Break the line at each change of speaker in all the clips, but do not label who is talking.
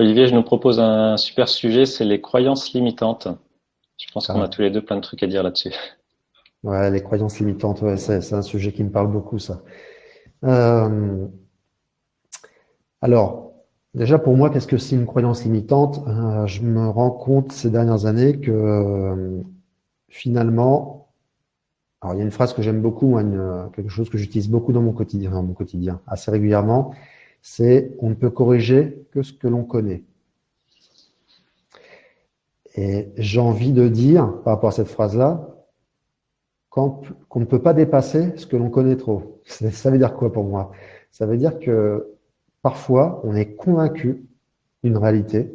Olivier, je nous propose un super sujet, c'est les croyances limitantes. Je pense qu'on a
Ah,
tous les deux plein de trucs à dire là-dessus.
ouais, les croyances limitantes, ouais, c'est un sujet qui me parle beaucoup, ça. Euh, alors, déjà pour moi, qu'est-ce que c'est une croyance limitante? Je me rends compte ces dernières années que finalement, alors il y a une phrase que j'aime beaucoup, moi, quelque chose que j'utilise beaucoup dans mon quotidien, assez régulièrement, c'est on ne peut corriger que ce que l'on connaît. Et j'ai envie de dire, par rapport à cette phrase-là, qu'on ne peut pas dépasser ce que l'on connaît trop. Ça veut dire quoi pour moi? Ça veut dire que parfois, on est convaincu d'une réalité,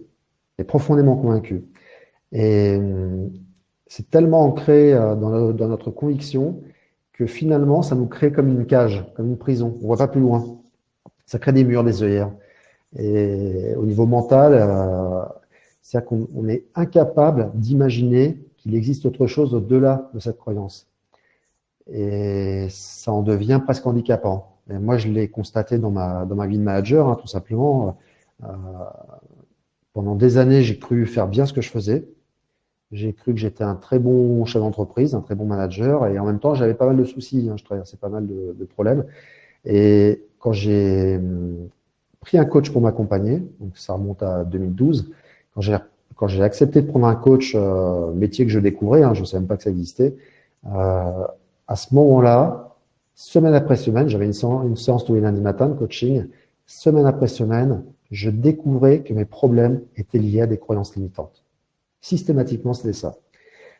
est profondément convaincu. Et c'est tellement ancré dans notre conviction que finalement, ça nous crée comme une cage, comme une prison. On voit pas plus loin. Ça crée des murs, des œillères. Et au niveau mental, c'est-à-dire qu'on est incapable d'imaginer qu'il existe autre chose au-delà de cette croyance. Et ça en devient presque handicapant. Et moi, je l'ai constaté dans ma vie de manager, hein, tout simplement. Euh, Pendant des années, j'ai cru faire bien ce que je faisais. J'ai cru que j'étais un très bon chef d'entreprise, un très bon manager, et en même temps, j'avais pas mal de soucis, hein, je traversais pas mal de problèmes. Et quand j'ai pris un coach pour m'accompagner, donc ça remonte à 2012, quand j'ai quand j'ai accepté de prendre un coach métier que je découvrais, hein, je ne savais même pas que ça existait, euh, à ce moment-là, semaine après semaine, j'avais une séance tous les lundis matin de coaching, semaine après semaine, je découvrais que mes problèmes étaient liés à des croyances limitantes. Systématiquement, c'était ça.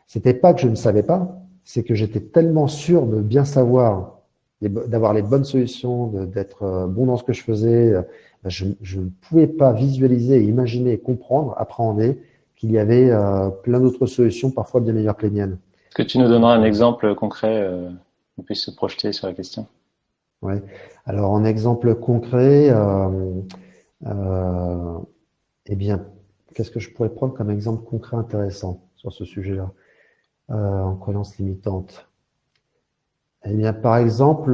C'était pas que je ne savais pas, c'est que j'étais tellement sûr de bien savoir, d'avoir les bonnes solutions, d'être bon dans ce que je faisais. Je ne pouvais pas visualiser, imaginer, comprendre, appréhender qu'il y avait plein d'autres solutions, parfois bien meilleures que les miennes.
Est-ce que tu nous
Donc,
donneras un exemple concret qu'on puisse se projeter sur la question?
ouais. Alors, en exemple concret, euh, eh bien, qu'est-ce que je pourrais prendre comme exemple concret intéressant sur ce sujet-là, en croyance limitante? Eh bien, par exemple,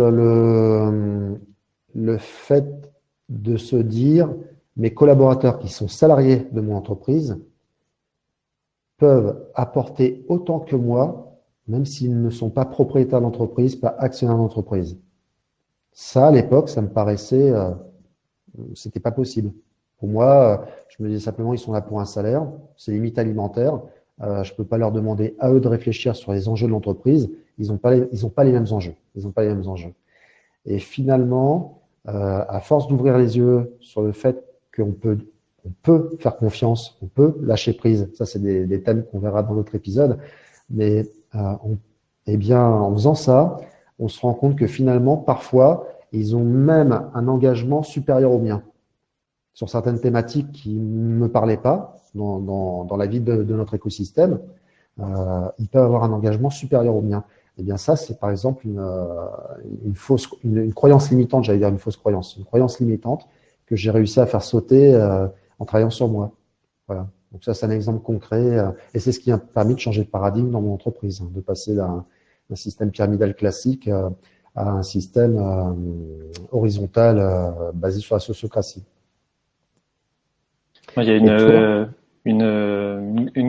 le fait de se dire, mes collaborateurs qui sont salariés de mon entreprise peuvent apporter autant que moi, même s'ils ne sont pas propriétaires d'entreprise, pas actionnaires d'entreprise. Ça, à l'époque, ça me paraissait, c'était pas possible. Pour moi, je me disais simplement, ils sont là pour un salaire, c'est limite alimentaire. Je peux pas leur demander à eux de réfléchir sur les enjeux de l'entreprise. Ils ont pas les mêmes enjeux. Ils ont pas les mêmes enjeux. Et finalement, à force d'ouvrir les yeux sur le fait on peut faire confiance, on peut lâcher prise. Ça, c'est des thèmes qu'on verra dans l'autre épisode. Mais eh bien, en faisant ça, on se rend compte que finalement, parfois, ils ont même un engagement supérieur au mien sur certaines thématiques qui ne me parlaient pas dans la vie de notre écosystème. Ils peuvent avoir un engagement supérieur au mien. Eh bien, ça, c'est par exemple une croyance limitante, j'allais dire une fausse croyance, une croyance limitante que j'ai réussi à faire sauter en travaillant sur moi. Voilà. Donc ça, c'est un exemple concret, et c'est ce qui a permis de changer de paradigme dans mon entreprise, hein, de passer d'un système pyramidal classique à un système horizontal basé sur la sociocratie.
Il y a
Et toi?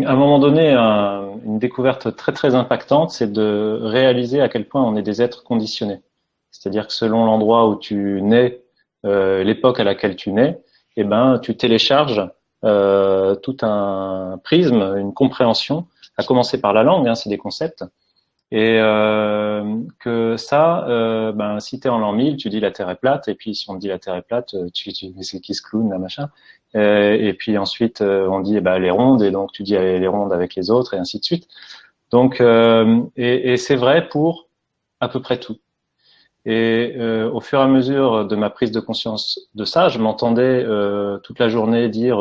à un moment donné, une découverte très très impactante, c'est de réaliser à quel point on est des êtres conditionnés. C'est-à-dire que selon l'endroit où tu nais, l'époque à laquelle tu nais, eh ben, tu télécharges tout un prisme, une compréhension, à commencer par la langue, hein, c'est des concepts, et que ça, ben, si tu es en l'an 1000, tu dis la Terre est plate, et puis si on te dit la Terre est plate, tu c'est qui se clown, là, machin. Et puis ensuite, on dit eh ben, elle est ronde, et donc tu dis elle est ronde avec les autres, et ainsi de suite. Donc, et c'est vrai pour à peu près tout. Et au fur et à mesure de ma prise de conscience de ça, je m'entendais toute la journée dire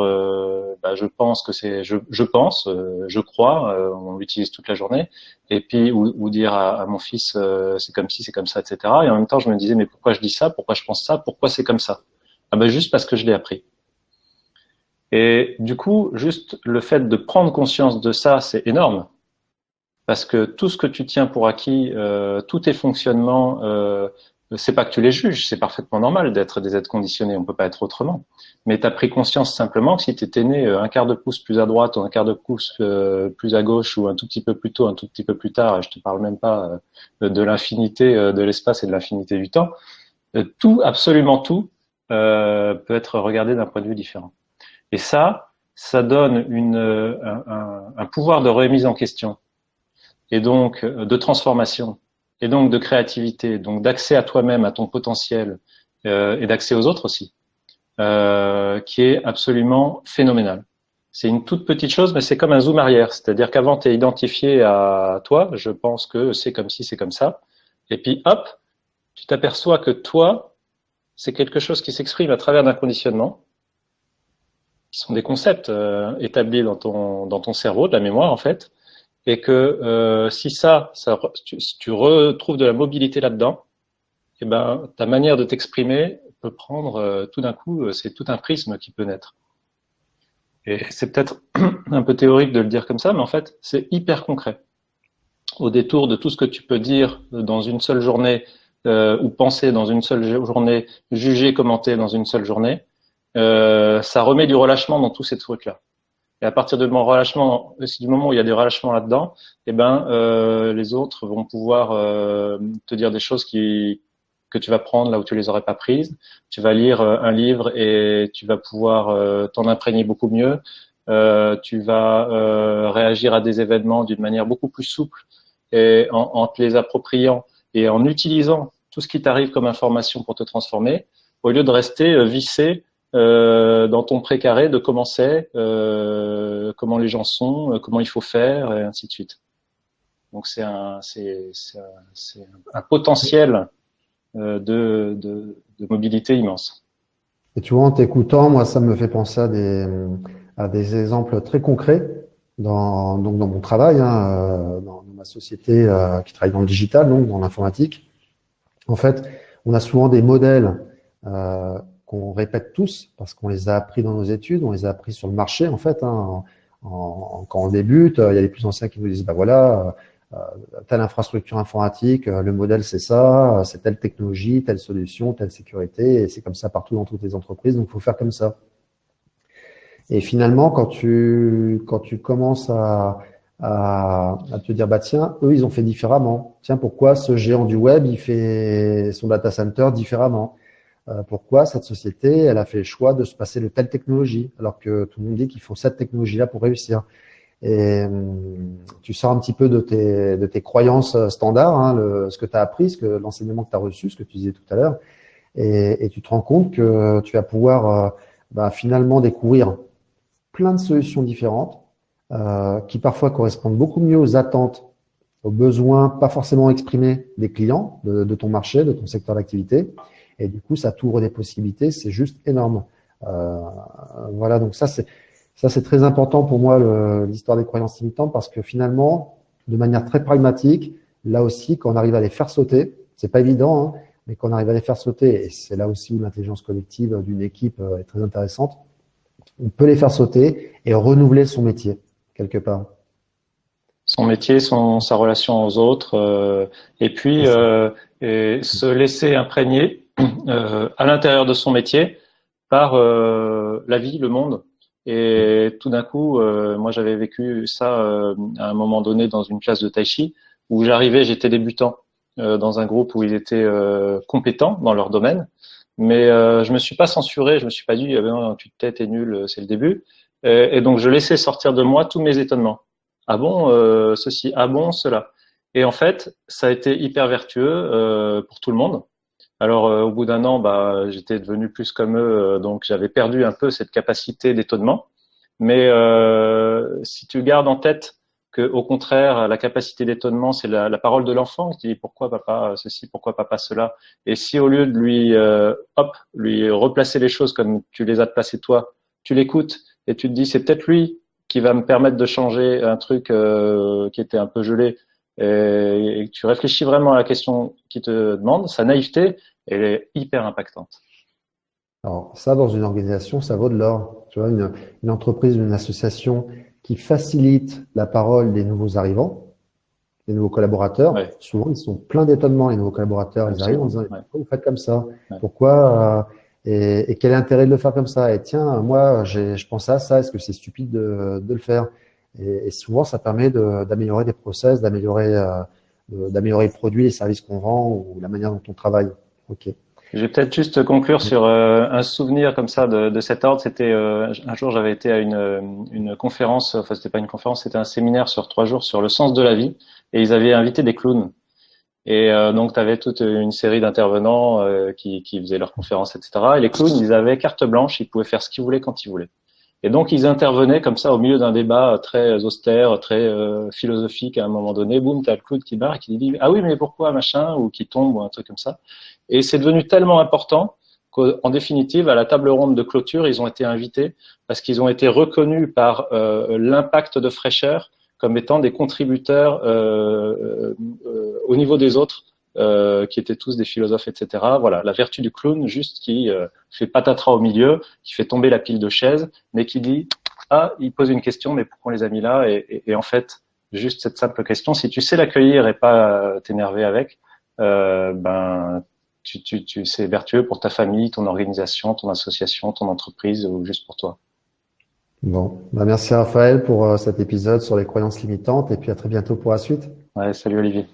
bah, je pense que c'est je pense, je crois, on l'utilise toute la journée, et puis ou dire à mon fils c'est comme ci, c'est comme ça, etc. Et en même temps, je me disais mais pourquoi je dis ça, pourquoi je pense ça, pourquoi c'est comme ça? Ah ben juste parce que je l'ai appris. Et du coup, juste le fait de prendre conscience de ça, c'est énorme. Parce que tout ce que tu tiens pour acquis, tous tes fonctionnements, c'est pas que tu les juges, c'est parfaitement normal d'être des êtres conditionnés, on peut pas être autrement. Mais tu as pris conscience simplement que si tu étais né un quart de pouce plus à droite ou un quart de pouce plus à gauche ou un tout petit peu plus tôt, un tout petit peu plus tard, et je te parle même pas de l'infinité de l'espace et de l'infinité du temps, tout, absolument tout, peut être regardé d'un point de vue différent. Et ça donne un pouvoir de remise en question et donc de transformation et donc de créativité, donc d'accès à toi-même, à ton potentiel et d'accès aux autres aussi, qui est absolument phénoménal. C'est une toute petite chose, mais c'est comme un zoom arrière, c'est-à-dire qu'avant tu es identifié à toi, je pense que c'est comme ci, c'est comme ça, et puis hop, tu t'aperçois que toi, c'est quelque chose qui s'exprime à travers d'un conditionnement, qui sont des concepts établis dans ton cerveau, de la mémoire en fait, et que si si tu retrouves de la mobilité là-dedans, eh ben ta manière de t'exprimer peut prendre tout d'un coup, c'est tout un prisme qui peut naître. Et c'est peut-être un peu théorique de le dire comme ça, mais en fait c'est hyper concret. Au détour de tout ce que tu peux dire dans une seule journée ou penser dans une seule journée, juger, commenter dans une seule journée, ça remet du relâchement dans tous ces trucs-là. Et à partir de mon relâchement, du moment où il y a des relâchements là-dedans, eh ben les autres vont pouvoir te dire des choses que tu vas prendre là où tu les aurais pas prises. Tu vas lire un livre et tu vas pouvoir t'en imprégner beaucoup mieux. Tu vas réagir à des événements d'une manière beaucoup plus souple et en te les appropriant et en utilisant tout ce qui t'arrive comme information pour te transformer, au lieu de rester vissé dans ton précaré de comment c'est, comment les gens sont, comment il faut faire, et ainsi de suite. Donc c'est un potentiel de mobilité immense.
Et tu vois, en t'écoutant, moi, ça me fait penser à des exemples très concrets donc dans mon travail, hein, dans ma société qui travaille dans le digital, donc dans l'informatique. En fait, on a souvent des modèles qu'on répète tous parce qu'on les a appris dans nos études, on les a appris sur le marché, en fait. Hein, quand on débute, il y a les plus anciens qui nous disent, bah voilà, telle infrastructure informatique, le modèle c'est ça, c'est telle technologie, telle solution, telle sécurité, et c'est comme ça partout dans toutes les entreprises, donc il faut faire comme ça. Et finalement, quand tu commences à te dire, bah tiens, eux, ils ont fait différemment. Tiens, pourquoi ce géant du web, il fait son data center différemment? Pourquoi cette société, elle a fait le choix de se passer de telle technologie, alors que tout le monde dit qu'il faut cette technologie-là pour réussir. Et tu sors un petit peu de tes croyances standards, hein, ce que tu as appris, l'enseignement que tu as reçu, ce que tu disais tout à l'heure, et tu te rends compte que tu vas pouvoir finalement découvrir plein de solutions différentes qui parfois correspondent beaucoup mieux aux attentes, aux besoins pas forcément exprimés des clients, de ton marché, de ton secteur d'activité. Et du coup, ça t'ouvre des possibilités, c'est juste énorme. Voilà, donc ça c'est très important pour moi, l'histoire des croyances limitantes, parce que finalement, de manière très pragmatique, là aussi, quand on arrive à les faire sauter, c'est pas évident, hein, mais quand on arrive à les faire sauter, et c'est là aussi où l'intelligence collective d'une équipe est très intéressante, on peut les faire sauter et renouveler son métier, quelque part.
Son métier, sa relation aux autres, et puis et se laisser imprégner à l'intérieur de son métier par la vie, le monde. Et tout d'un coup, moi j'avais vécu ça à un moment donné dans une classe de tai chi où j'étais débutant dans un groupe où ils étaient compétents dans leur domaine, mais je me suis pas censuré, je me suis pas dit ah ben non, tu te tais, t'es nul, c'est le début, et donc je laissais sortir de moi tous mes étonnements. Ah bon, ceci, ah bon, cela. Et en fait, ça a été hyper vertueux pour tout le monde. Alors au bout d'un an, j'étais devenu plus comme eux, donc j'avais perdu un peu cette capacité d'étonnement. Mais si tu gardes en tête que, au contraire, la capacité d'étonnement, c'est la parole de l'enfant qui dit pourquoi papa ceci, pourquoi papa cela. Et si au lieu de lui replacer les choses comme tu les as placées toi, tu l'écoutes et tu te dis c'est peut-être lui qui va me permettre de changer un truc qui était un peu gelé, et que tu réfléchis vraiment à la question qui te demande, sa naïveté, elle est hyper impactante.
Alors ça, dans une organisation, ça vaut de l'or. Tu vois, une entreprise, une association qui facilite la parole des nouveaux arrivants, Les nouveaux collaborateurs,
Ouais,
souvent, ils sont pleins d'étonnement, les nouveaux collaborateurs. Ils arrivent en
absolument.
disant,
Ouais,
pourquoi vous faites comme ça?
ouais.
Pourquoi, et quel est l'intérêt de le faire comme ça? Et tiens, moi, je pense à ça. Est-ce que c'est stupide de le faire? Et souvent, ça permet d'améliorer des process, d'améliorer le produit, les services qu'on vend ou la manière dont on travaille. OK.
Je vais peut-être juste conclure sur un souvenir comme ça de cet ordre. C'était un jour j'avais été à une conférence, enfin c'était pas une conférence, c'était un séminaire sur 3 jours sur le sens de la vie, et ils avaient invité des clowns. Et donc tu avais toute une série d'intervenants qui faisaient leurs conférences, etc. Et les clowns, ils avaient carte blanche, ils pouvaient faire ce qu'ils voulaient quand ils voulaient. Et donc ils intervenaient comme ça au milieu d'un débat très austère, très philosophique. À un moment donné, boum, t'as le clown qui barre et qui dit ah oui mais pourquoi machin, ou qui tombe ou un truc comme ça. Et c'est devenu tellement important qu'en définitive, à la table ronde de clôture, ils ont été invités parce qu'ils ont été reconnus par l'impact de fraîcheur comme étant des contributeurs au niveau des autres, qui étaient tous des philosophes, etc. Voilà, la vertu du clown, juste qui fait patatras au milieu, qui fait tomber la pile de chaises, mais qui dit ah, il pose une question, mais pourquoi on les a mis là? Et en fait, juste cette simple question, si tu sais l'accueillir et pas t'énerver avec, ben c'est vertueux pour ta famille, ton organisation, ton association, ton entreprise ou juste pour toi.
Bon. Bah, merci Raphaël pour cet épisode sur les croyances limitantes et puis à très bientôt pour la suite.
Ouais, salut Olivier.